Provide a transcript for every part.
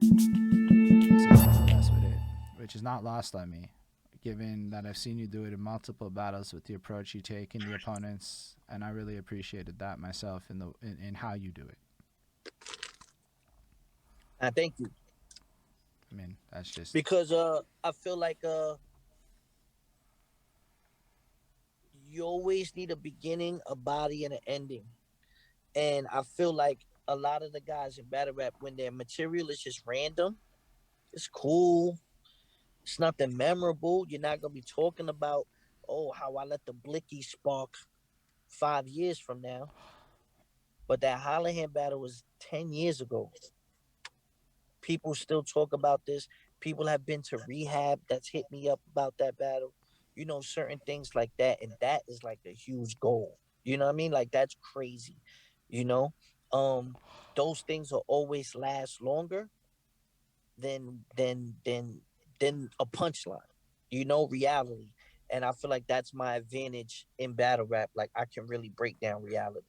Success with it, which is not lost on me, given that I've seen you do it in multiple battles with the approach you take in the opponents, and I really appreciated that myself in how you do it. I thank you I mean, that's just because I feel like you always need a beginning, a body, and an ending. And I feel like a lot of the guys in battle rap, when their material is just random, it's cool. It's nothing memorable. You're not gonna be talking about, oh, how I let the blicky spark 5 years from now. But that Holland battle was 10 years ago. People still talk about this. People have been to rehab that's hit me up about that battle. Certain things like that. And that is like a huge goal. You know what I mean? Like that's crazy. You know? Um, those things will always last longer than a punchline. Reality. And I feel like that's my advantage in battle rap. Like I can really break down reality.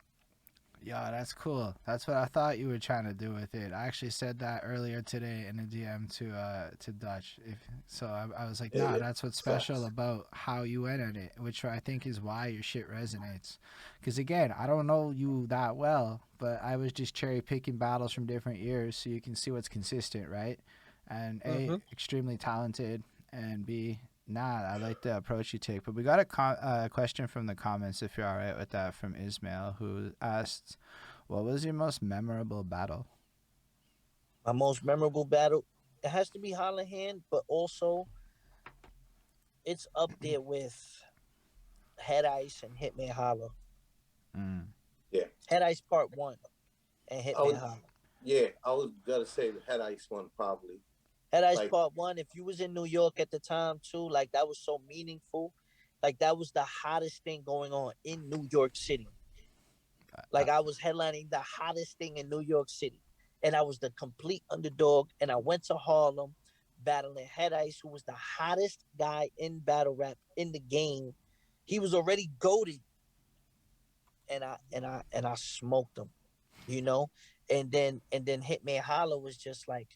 yeah, that's cool. That's what I thought you were trying to do with it. I actually said that earlier today in a DM to Dutch. If so, I was like, Yeah, nah, yeah. that's what's special Facts. about how you went at it, which I think is why your shit resonates. Because again, I don't know you that well, but I was just cherry picking battles from different years, so you can see what's consistent, right? And A, Mm-hmm. extremely talented, and B, nah, I like the approach you take. But we got a question from the comments, if you're all right with that, from Ismail, who asked, what was your most memorable battle? My most memorable battle, it has to be Holland, but also it's up there with Head Ice and Hitman Holla. Mm. Yeah. Head Ice Part 1 and I Hitman was Holla. yeah, I was gonna say the head ice one probably. Head Ice Like Part 1, if you was in New York at the time too, like that was so meaningful. Like that was the hottest thing going on in New York City. Uh, Like I was headlining the hottest thing in New York City. And I was the complete underdog. And I went to Harlem battling Head Ice, who was the hottest guy in battle rap in the game. He was already goaded, and I smoked him, you know? And then Hitman Hollow was just like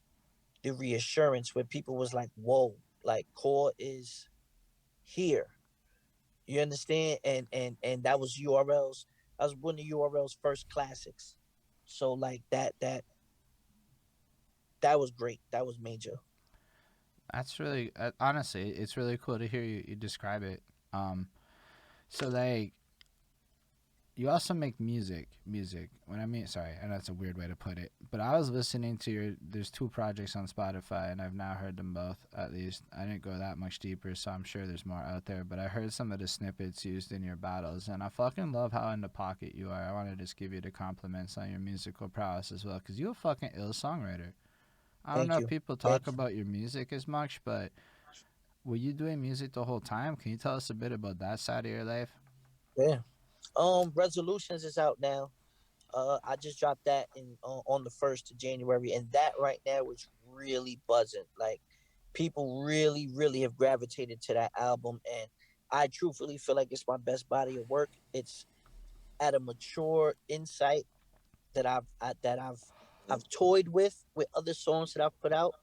the reassurance where people was like, whoa, like Core is here. You understand? And that was URL's, that was one of URL's first classics. So like that was great. That was major. that's really, honestly, it's really cool to hear you describe it. Um, so, like, you also make music. When I mean, sorry, and that's a weird way to put it, but I was listening to there's two projects on Spotify, and I've now heard them both, at least. I didn't go that much deeper, so I'm sure there's more out there, but I heard some of the snippets used in your battles, and I fucking love how in the pocket you are. I want to just give you the compliments on your musical prowess as well, because you're a fucking ill songwriter. I don't Thank know if you. people talk Thank you. about your music as much, but were you doing music the whole time? Can you tell us a bit about that side of your life? Yeah. Resolutions is out now. I just dropped that in on the 1st of January, and that right now is really buzzing. Like people really have gravitated to that album, and I truthfully feel like it's my best body of work. It's at a mature insight that I've toyed with other songs that I've put out,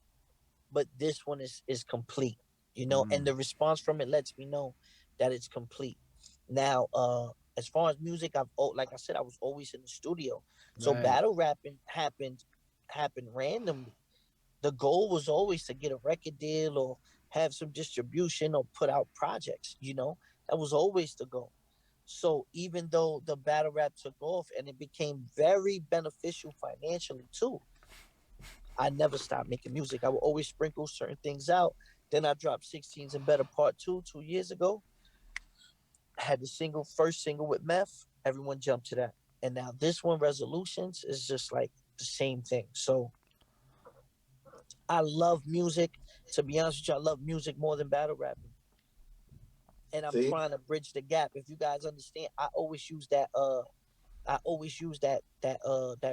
but this one is complete. And Mm, the response from it lets me know that it's complete. Now, as far as music, like I said, I was always in the studio, so right. battle rapping happened randomly. The goal was always to get a record deal or have some distribution or put out projects. That was always the goal. So even though the battle rap took off and it became very beneficial financially too, I never stopped making music. I would always sprinkle certain things out. Then I dropped 16s and Better Part 2 2 years ago. I had the first single with Meth. Everyone jumped to that. And now this one, Resolutions, is just like the same thing. So I love music. To be honest with you, I love music more than battle rapping. And I'm see? trying to bridge the gap. If you guys understand, I always use that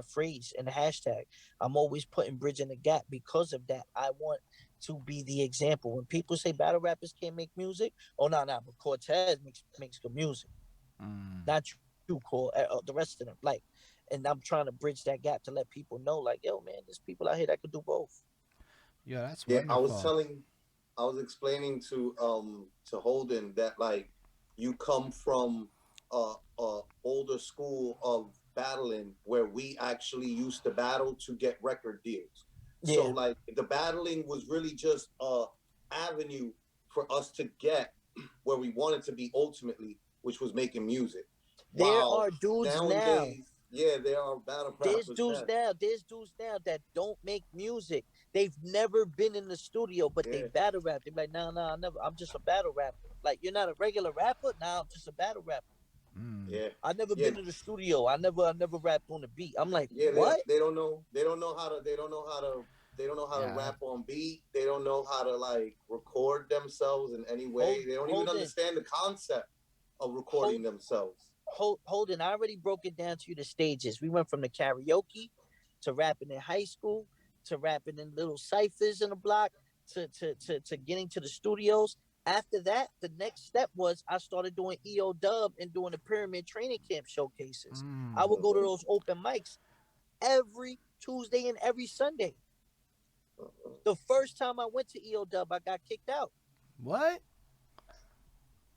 phrase and the hashtag. I'm always putting bridging the gap because of that. I want to be the example. When people say battle rappers can't make music, oh no, but Cortez makes good music. Mm. Not you, Core. The rest of them, and I'm trying to bridge that gap to let people know, like, yo, man, there's people out here that could do both. Yo, that's Yeah, wonderful. I was explaining to Holden that like you come from a older school of battling where we actually used to battle to get record deals. So Yeah, like the battling was really just a avenue for us to get where we wanted to be ultimately, which was making music. there Wow, are dudes now. nowadays, yeah, there are battle rappers now. There's dudes now that don't make music. They've never been in the studio, but they Yeah, battle rap. They're like, nah, I never. I'm just a battle rapper. Like, you're not a regular rapper. Nah, I'm just a battle rapper. Mm. yeah, I never yeah. been in the studio. I never rapped on the beat. I'm like, Yeah, what? they don't know how to they don't know how to they don't know how to Yeah. rap on beat. They don't know how to like record themselves in any way. They don't even Hold in, understand the concept of recording hold, themselves. hold in. I already broke it down to you the stages. We went from the karaoke to rapping in high school to rapping in little ciphers in the block to getting to the studios. After that, the next step was I started doing EO dub and doing the pyramid training camp showcases. I Mm. would go to Uh-huh, those open mics every Tuesday and every Sunday. uh-huh. The first time I went to EO dub, I got kicked out. What?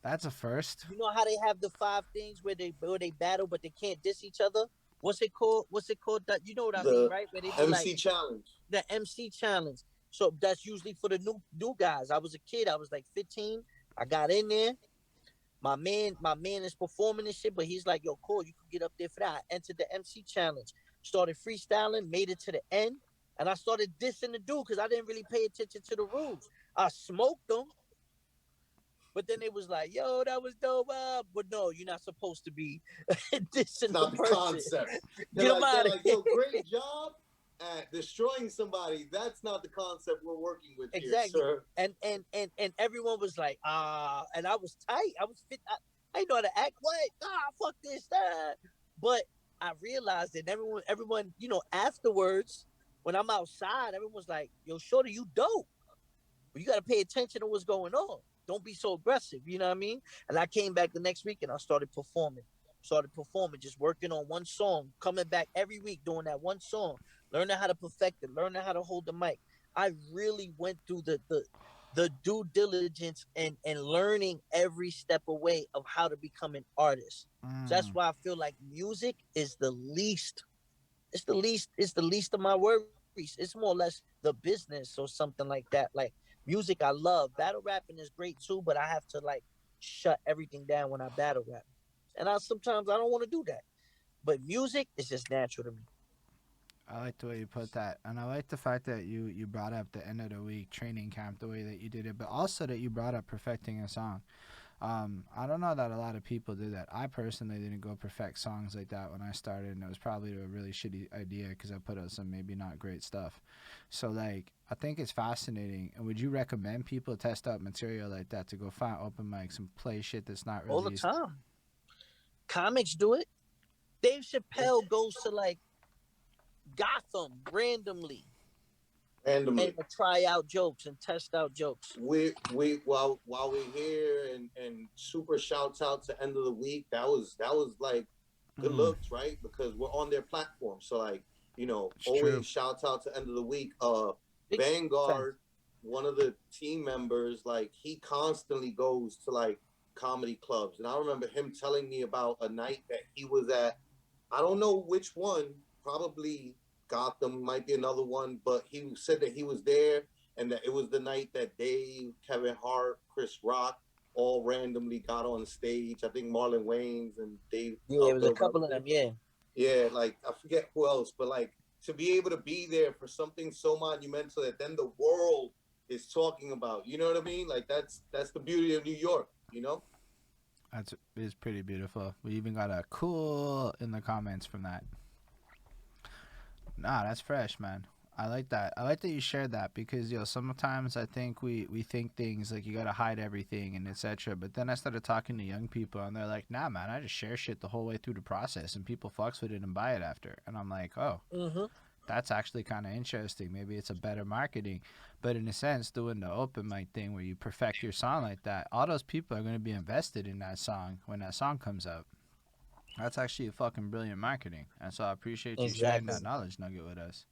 That's a first. You know how they have the five things where they battle but they can't diss each other. What's it called? What's it called? That you know what I mean, The right? Where they be like MC challenge. the MC challenge. So that's usually for the new guys. I was a kid. I was like 15. I got in there. My man is performing and shit, but he's like, "Yo, cool, you could get up there for that." I entered the MC challenge, started freestyling, made it to the end, and I started dissing the dude because I didn't really pay attention to the rules. I smoked them, but then it was like, "Yo, that was dope." But no, you're not supposed to be It's dissing the not the person. concept. Get him They're out of like, here. yo, great job at destroying somebody. That's not the concept we're working with here, Exactly. sir. And everyone was like, and I was tight. I was fit. I didn't know how to act. What? Fuck this. But I realized that everyone, afterwards, when I'm outside, everyone's like, yo, shorty, you dope. But you got to pay attention to what's going on. Don't be so aggressive. You know what I mean? And I came back the next week and I started performing. Just working on one song, coming back every week doing that one song, learning how to perfect it, learning how to hold the mic. I really went through the due diligence and learning every step away of how to become an artist. So that's Mm. why I feel like music is the least. It's the least of my worries. It's more or less the business or something like that. Like music, I love. Battle rapping is great too, but I have to like shut everything down when I battle rap, and I sometimes I don't want to do that. But music is just natural to me. I like the way you put that, and I like the fact that you brought up the end of the week training camp the way that you did it, but also that you brought up perfecting a song. I don't know that a lot of people do that. I personally didn't go perfect songs like that when I started, and it was probably a really shitty idea because I put out some maybe not great stuff. So like, I think it's fascinating. And would you recommend people test out material like that to go find open mics and play shit that's not All the released? time. Comics do it. Dave Chappelle goes to like Gotham randomly and Randomly. try out jokes and test out jokes. We while we're here and super shouts out to end of the week. That was like good Mm, looks, right? Because we're on their platform. So like, it's true. always shouts out to end of the week. Big facts. Vanguard, one of the team members, like he constantly goes to like comedy clubs. And I remember him telling me about a night that he was at. I don't know which one, probably Gotham might be another one, but he said that he was there and that it was the night that Dave, Kevin Hart, Chris Rock all randomly got on stage. I think Marlon Wayans and Dave, Yeah, it was a Bill couple of them. Rutherford. Yeah, Yeah, like I forget who else, but like to be able to be there for something so monumental that then the world is talking about. You know what I mean? Like that's the beauty of New York. You know? That's is pretty beautiful. We even got a cool in the comments from that. Nah, that's fresh, man. I like that. I like that you shared that because sometimes I think we think things like you gotta hide everything and etc. But then I started talking to young people and they're like, "Nah, man, I just share shit the whole way through the process and people fucks with it and buy it after." And I'm like, "Oh, hmm that's actually kind of interesting. Maybe it's a better marketing." But in a sense, doing the open mic thing where you perfect your song like that, all those people are gonna be invested in that song when that song comes out. That's actually a fucking brilliant marketing. And so I appreciate you sharing exactly. that knowledge nugget with us.